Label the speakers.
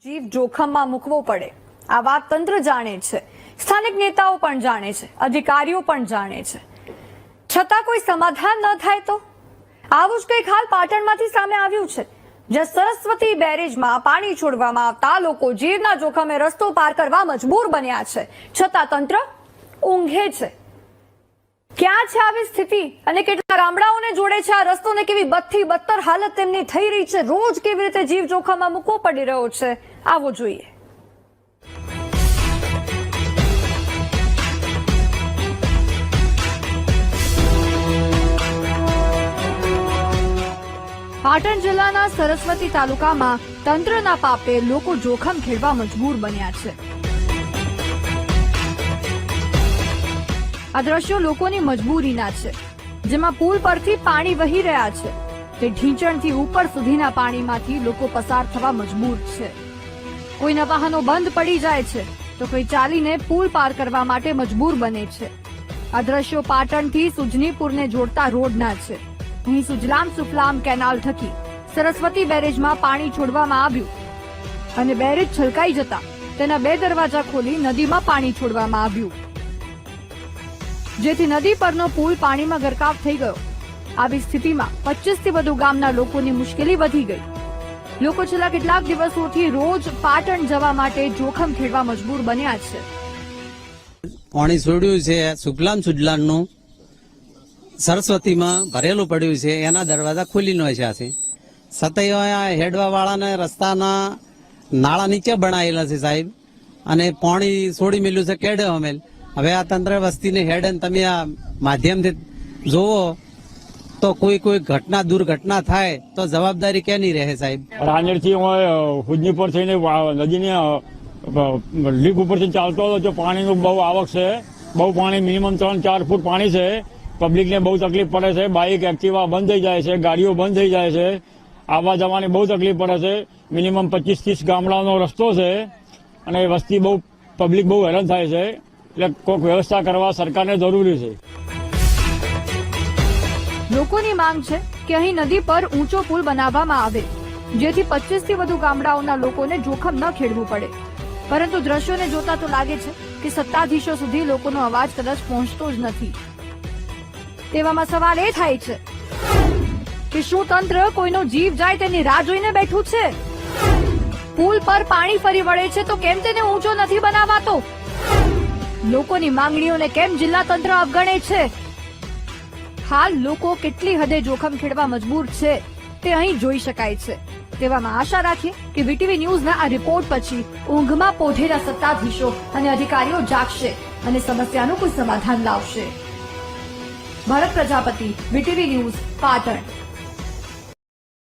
Speaker 1: જીવ જોખમમાં મૂકવો પડે આ વાત તંત્ર જાણે છે, સ્થાનિક નેતાઓ પણ જાણે છે, અધિકારીઓ પણ જાણે છે, છતાં કોઈ સમાધાન ન થાય તો આવું જ કંઈક હાલ પાટણમાંથી સામે આવ્યું છે, જ્યાં સરસ્વતી બેરેજમાં પાણી છોડવામાં આવતા લોકો જીવના જોખમે રસ્તો પાર કરવા મજબૂર બન્યા છે, છતાં તંત્ર ઊંઘે છે। ક્યાં છે આવી સ્થિતિ અને કેટલા ગામડાઓને જોડે છે આ રસ્તો ને કેવી બદથી બદતર હાલત તેમની થઈ રહી છે, રોજ કેવી રીતે જીવ જોખમમાં મૂકવો પડી રહ્યો છે, આવો જોઈએ। પાટણ જિલ્લાના સરસ્વતી તાલુકામાં તંત્રના પાપે લોકો જોખમ ખેડવા મજબૂર બન્યા છે। આ દ્રશ્યો લોકોની મજબૂરીના છે, જેમાં પુલ પરથી પાણી વહી રહ્યા છે, તે ઢીંચણથી ઉપર સુધીના પાણીમાંથી લોકો પસાર થવા મજબૂર છે। કોઈના વાહનો બંધ પડી જાય છે તો કોઈ ચાલીને પુલ પાર કરવા માટે મજબૂર બને છે। આ દ્રશ્યો પાટણથી સુજનીપુરને જોડતા રોડના છે। અહીં સુજલામ સુફલામ કેનાલ થકી સરસ્વતી બેરેજમાં પાણી છોડવામાં આવ્યું અને બેરેજ છલકાઈ જતા તેના 2 દરવાજા ખોલી નદીમાં પાણી છોડવામાં આવ્યું, જેથી નદી પરનો પુલ પાણીમાં ગરકાવ થઈ ગયો। આવી સ્થિતિમાં 25 થી વધુ ગામના લોકોની મુશ્કેલી વધી ગઈ। લોકો છેલ્લા કેટલાક દિવસોથી રોજ પાટણ જવા માટે જોખમ ખેડવા મજબૂર બન્યા છે।
Speaker 2: પાણી છોડ્યું છે સુફલામ સુજલામનું સરસ્વતીમાં ભરેલું પડ્યું છે, એના દરવાજા ખુલી નાખ્યા છે, છતાંય હેડવા વાળાને રસ્તાના નાળા નીચે બનાવેલા છે સાહેબ, અને પાણી છોડી મેલ્યું છે કેડે અમેલ। હવે આ તંત્ર વસ્તીને હેડ તમે આ માધ્યમથી જોવો તો કોઈ ઘટના દુર્ઘટના થાય તો જવાબદારી કેની રહે સાહેબ?
Speaker 3: રાંદેરથી હુજની પર થઈને નદીની લીક ઉપરથી ચાલતો હતો તો પાણીનું બહુ આવક છે, બહુ પાણી મિનિમમ 3-4 ફૂટ પાણી છે। પબ્લિકને બહુ તકલીફ પડે છે, બાઇક એક્ટિવા બંધ થઈ જાય છે, ગાડીઓ બંધ થઈ જાય છે, આવવા જવાની બહુ તકલીફ પડે છે। મિનિમમ 25-30 ગામડાનો રસ્તો છે અને વસ્તી બહુ પબ્લિક બહુ હેરાન થાય છે, એટલે કોઈક વ્યવસ્થા કરવા સરકારને જરૂરી છે।
Speaker 1: લોકોની માંગ છે કે અહીં નદી પર ઊંચો પુલ બનાવવામાં આવે, જેથી 25 થી વધુ ગામડાઓના લોકોને જોખમ ન ખેડવું પડે, પરંતુ દ્રશ્યોને જોતા તો લાગે છે કે સત્તાધીશો સુધી લોકોનો અવાજ કદાચ પહોંચતો જ નથી। તેવામાં સવાલ એ થાય છે કે શું તંત્ર કોઈનો જીવ જાય તેની રાહ જોઈને બેઠું છે? પુલ પર પાણી ફરી વળે છે તો કેમ તેને ઊંચો નથી બનાવાતો? લોકોની માંગણીઓને કેમ જિલ્લા તંત્ર અવગણે છે? હાલ લોકો કેટલી હદે જોખમ ખેડવા મજબૂર છે તે અહીં જોઈ શકાય છે। તેવામાં આશા રાખીએ કે વીટીવી ન્યૂઝના આ રિપોર્ટ પછી ઊંઘમાં પોઢેલા સત્તાધીશો અને અધિકારીઓ જાગશે અને સમસ્યાનું કોઈ સમાધાન લાવશે। ભરત પ્રજાપતિ, વીટીવી ન્યૂઝ, પાટણ।